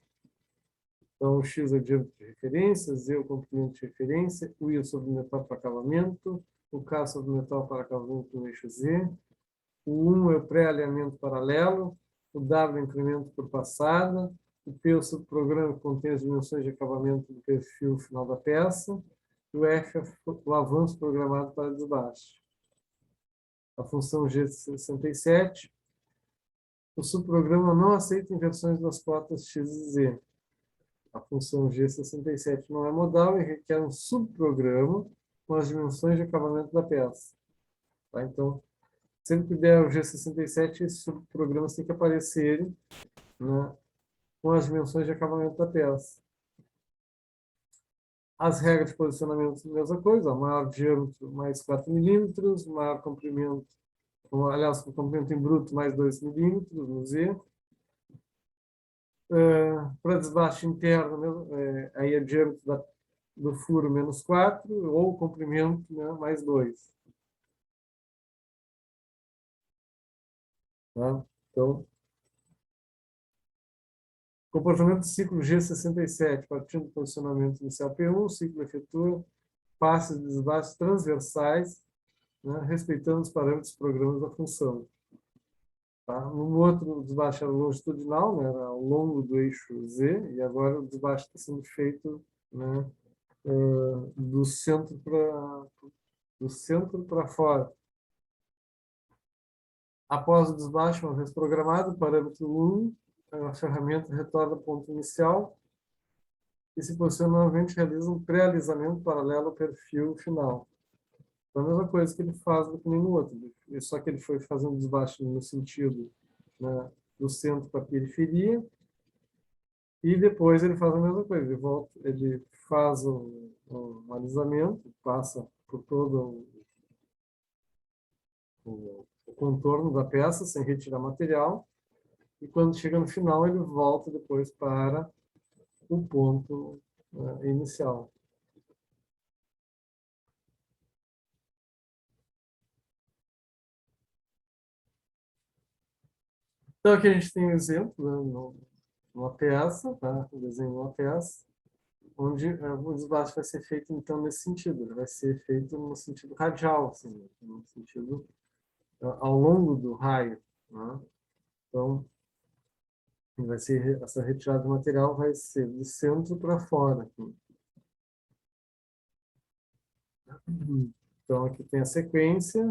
Então, o X é o diâmetro de referência, Z é o comprimento de referência, o I é o submetal para acabamento, o K é o submetal para acabamento no eixo Z, o 1 é o pré-alinhamento paralelo, o W é o incremento por passada, o P é o subprograma que contém as dimensões de acabamento do perfil final da peça, e o F é o avanço programado para desbaste. A função G67, o subprograma não aceita inversões das cotas X e Z. A função G67 não é modal e requer um subprograma com as dimensões de acabamento da peça. Tá? Então, sempre que der o G67, esses subprogramas têm que aparecerem, né, com as dimensões de acabamento da peça. As regras de posicionamento, mesma coisa, maior diâmetro mais 4 milímetros, maior comprimento, aliás, o comprimento em bruto mais 2 milímetros no Z. Para desbaste interno, aí é diâmetro do furo menos 4, ou comprimento, né, mais 2. Tá? Então, comportamento do ciclo G67, partindo do posicionamento inicial P1, o ciclo efetua passes de desbaste transversais, né, respeitando os parâmetros dos programas da função. Tá? No outro, o desbaste era longitudinal, né, era ao longo do eixo Z, e agora o desbaste está sendo feito, né, do centro para fora. Após o desbaste, uma vez programado, o parâmetro 1, a ferramenta retorna ao ponto inicial e se posiciona novamente, realiza um pré-alisamento paralelo ao perfil final. Então, a mesma coisa que ele faz do que nem no outro, só que ele foi fazendo desbaste no sentido, né, do centro para a periferia, e depois ele faz a mesma coisa, ele faz um alisamento, passa por todo o contorno da peça, sem retirar material, e quando chega no final, ele volta depois para o ponto inicial. Então, aqui a gente tem um exemplo, né, numa peça, tá? Um desenho de uma peça, onde o desbaste vai ser feito, então, nesse sentido. Ele vai ser feito no sentido radial, assim, no sentido ao longo do raio. Né? Então, vai ser, essa retirada do material vai ser do centro para fora. Aqui. Então, aqui tem a sequência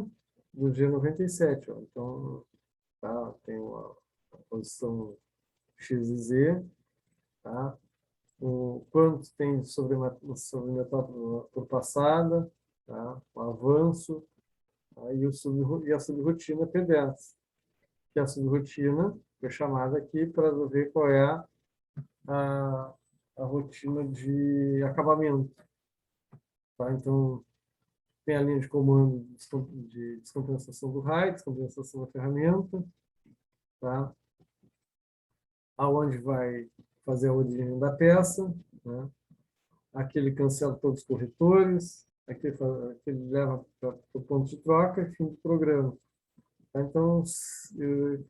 do G97. Ó. Então, tá, tem a posição X e Z, tá? o quanto tem sobre metal por passada, tá? O avanço, tá? E a subrotina P10, que a subrotina foi chamada aqui para ver qual é a rotina de acabamento. Tá? Então, tem a linha de comando de descompensação do raio, descompensação da ferramenta, tá? Aonde vai fazer a origem da peça, né? Aqui ele cancela todos os corretores, aqui ele leva para o ponto de troca e fim do programa. Tá? Então,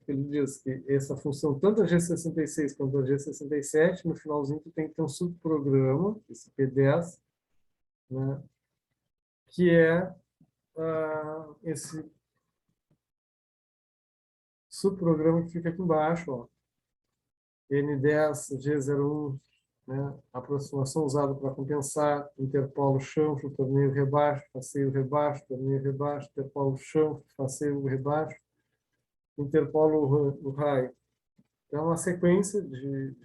ele diz que essa função, tanto a G66 quanto a G67, no finalzinho tu tem que ter um subprograma, esse P10, né? Que é esse subprograma que fica aqui embaixo, ó. N10, G01, né? Aproximação usada para compensar, interpolo chanfro, torneio rebaixo, passeio rebaixo, torneio rebaixo, interpolo chanfro, passeio rebaixo, interpolo o raio. Então, é uma sequência de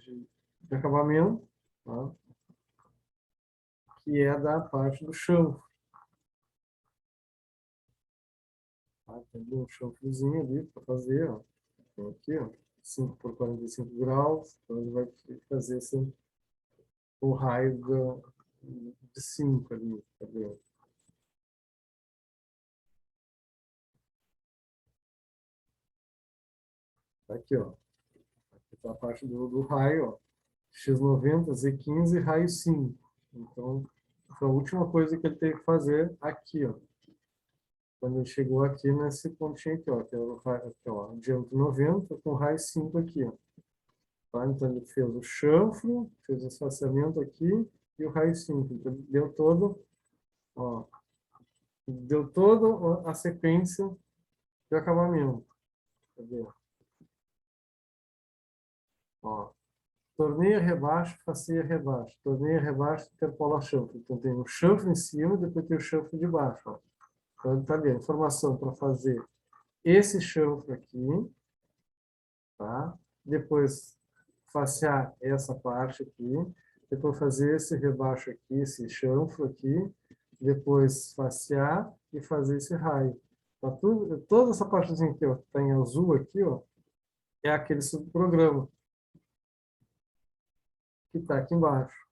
acabamento, tá? Que é da parte do chanfro. Tá? Tem um chanfrozinho ali para fazer, ó. Tem aqui, ó, 5 por 45 graus, então ele vai fazer o raio de 5 ali, tá vendo? Tá aqui, ó. Aqui tá a parte do raio, ó. X90, Z15, raio 5. Então, foi a última coisa que ele teve que fazer aqui, ó. Quando ele chegou aqui nesse pontinho aqui, ó, que é o raio, aqui, ó, diâmetro 90 com raio 5 aqui, ó. Tá? Então, ele fez o chanfro, fez o esfaciamento aqui e o raio 5. Então, deu todo, ó, deu toda a sequência de acabamento. Cadê? Ó, torneio rebaixo, faceia rebaixo. Torneio rebaixo, interpola chanfro. Então, tem o chanfro em cima e depois tem o chanfro de baixo. Ó. Então, ele está ali, a informação para fazer esse chanfro aqui, tá? Depois, facear essa parte aqui. Depois, fazer esse rebaixo aqui, esse chanfro aqui. Depois, facear e fazer esse raio. Tá tudo, toda essa partezinha aqui, ó, que está em azul aqui, ó, é aquele subprograma que está aqui embaixo.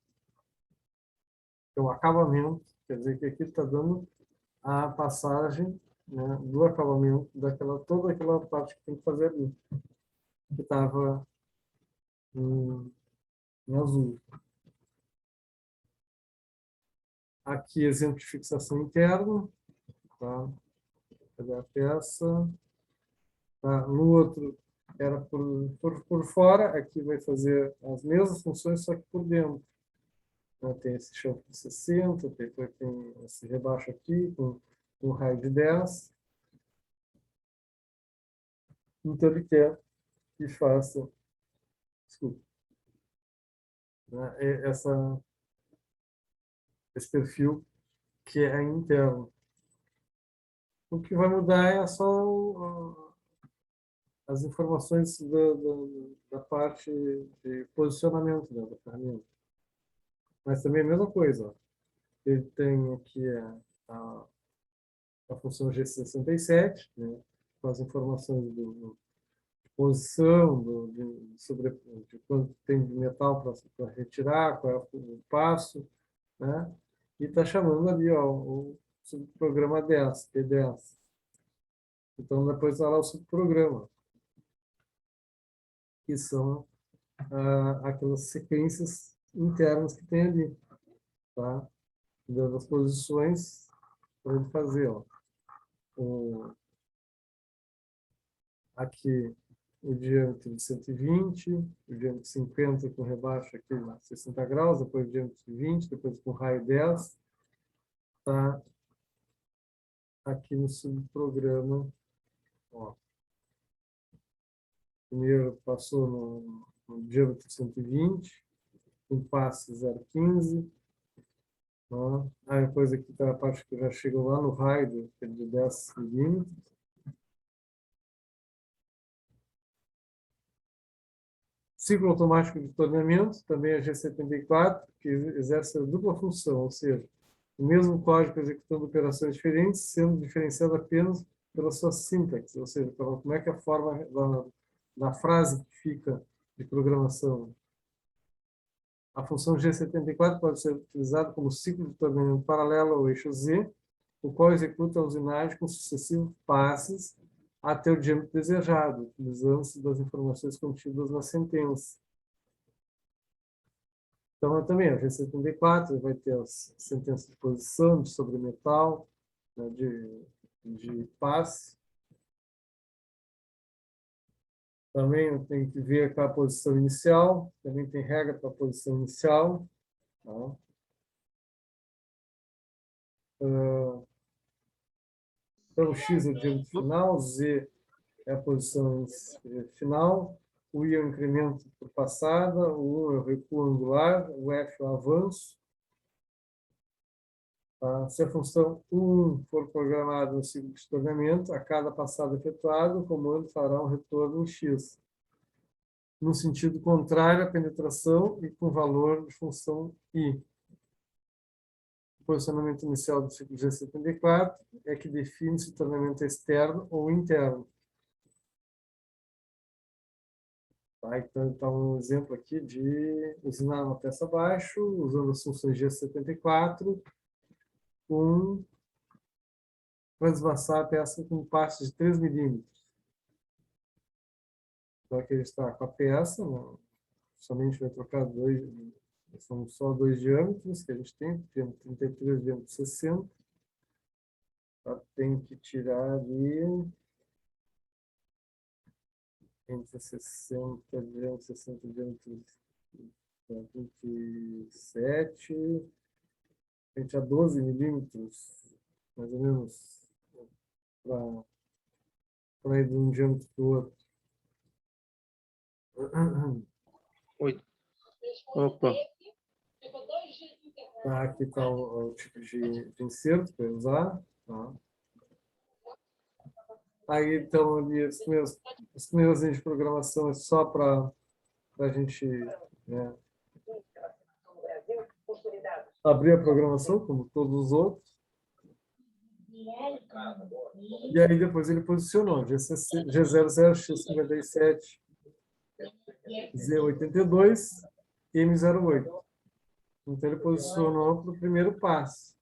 Então, o acabamento, quer dizer que aqui está dando a passagem, né, do acabamento toda aquela parte que tem que fazer ali, que estava em azul. Aqui, exemplo de fixação interna, tá? Cadê a peça? Tá? No outro, era por fora, aqui vai fazer as mesmas funções, só que por dentro. Tem esse chanfro de 60, depois tem esse rebaixo aqui, com um raio de 10. Então, ele quer que faça, desculpa, né, esse perfil que é interno. O que vai mudar é só as informações da parte de posicionamento, né, da ferramenta. Mas também é a mesma coisa. Ó. Ele tem aqui a função G67, né, com as informações de posição, de quanto tem de metal para retirar, qual é o passo, né? E está chamando ali, ó, o subprograma 10, P10. Então, depois está lá o subprograma, que são aquelas sequências internas que tem ali, tá? Dando as posições para ele fazer, ó. Aqui o diâmetro de 120, o diâmetro de 50 com rebaixo aqui a 60 graus, depois o diâmetro de 20, depois com raio 10, tá? Aqui no subprograma, ó. Primeiro passou no diâmetro de 120, com passe 0,15. Aí depois aqui está a parte que já chegou lá no raio de 10 milímetros. Ciclo automático de torneamento, também a G74, que exerce a dupla função, ou seja, o mesmo código executando operações diferentes, sendo diferenciado apenas pela sua sintaxe, ou seja, como é que a forma da frase que fica de programação. A função G74 pode ser utilizada como ciclo de torneamento paralelo ao eixo Z, o qual executa a usinagem com sucessivos passes até o diâmetro desejado, utilizando-se das informações contidas na sentença. Então, também a G74 vai ter as sentenças de posição, de sobremetal, né, de passe. Também eu tenho que ver a posição inicial, também tem regra para a posição inicial. Tá? Então, X é o diâmetro final, Z é a posição final, o I é o incremento por passada, o U é o recuo angular, o F é o avanço. Tá? Se a função 1 for programada no ciclo de torneamento, a cada passada efetuada, o comando fará um retorno em X. No sentido contrário à penetração e com valor de função I. O posicionamento inicial do ciclo G74 é que define se o torneamento é externo ou interno. Tá? Então, um exemplo aqui de usinar uma peça abaixo, usando as funções G74, para desbaçar a peça com um passo de 3 milímetros. Então, aqui ele está com a peça, né? Somente vai trocar são só 2 diâmetros que a gente tem 33 diâmetro 60. Tá? Tem que tirar ali entre 60 diâmetros, 60 diâmetros, 27, frente a 12 milímetros, mais ou menos, para ir de um diâmetro para o outro. Opa. Tá, aqui está o tipo de inserto para usar. Tá. Aí, então, ali, as primeiras linhas de programação é só para a gente, né, abrir a programação, como todos os outros. E aí, depois ele posicionou G00, X57, Z82, M08. Então, ele posicionou para o primeiro passo.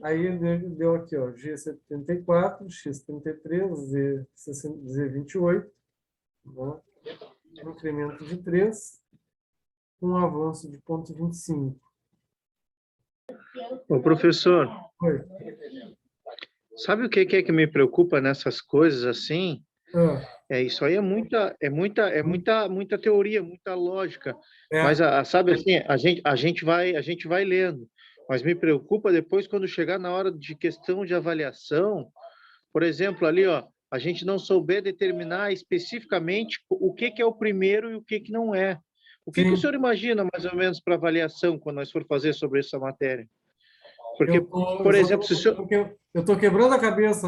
Aí ele deu aqui, ó, G74, X33, Z28, né? Um incremento de 3, com um avanço de 0,25. Ô, professor, Oi. sabe o que é que me preocupa nessas coisas assim? Ah, Isso aí é muita teoria, muita lógica. é. Mas sabe assim, a gente vai lendo. Mas me preocupa depois quando chegar na hora de questão de avaliação, por exemplo, ali, ó, a gente não souber determinar especificamente o que é o primeiro e o que não é. O que o senhor imagina mais ou menos para avaliação quando nós for fazer sobre essa matéria? Porque, por exemplo, se o senhor... Eu estou quebrando a cabeça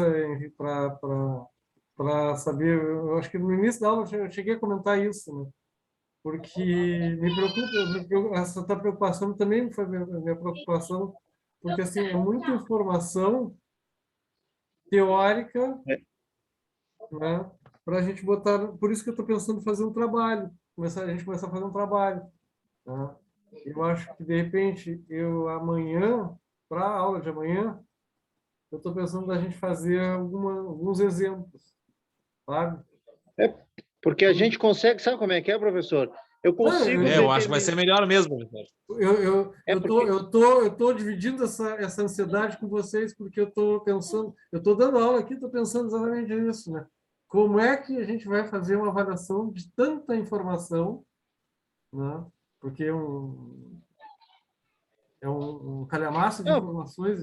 para saber. Eu acho que no início da aula eu cheguei a comentar isso, né? Porque me preocupa, essa tua preocupação também foi minha preocupação, porque assim, é muita informação teórica, né, para a gente botar. Por isso que eu estou pensando em fazer um trabalho, a gente começar a fazer um trabalho. Tá? Eu acho que, de repente, amanhã, para a aula de amanhã, eu estou pensando da gente fazer alguns exemplos, sabe? Porque a gente consegue, sabe como é que é, professor? Eu consigo. Eu acho que vai ser melhor mesmo. Eu tô dividindo essa ansiedade com vocês porque eu estou pensando, eu estou dando aula aqui, estou pensando exatamente nisso, né? Como é que a gente vai fazer uma avaliação de tanta informação, né? Porque é um calhamaço de informações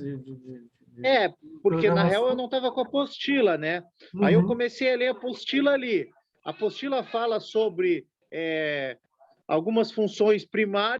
porque na real eu não estava com a apostila, né? Uhum. Aí eu comecei a ler a apostila ali. A apostila fala sobre algumas funções primárias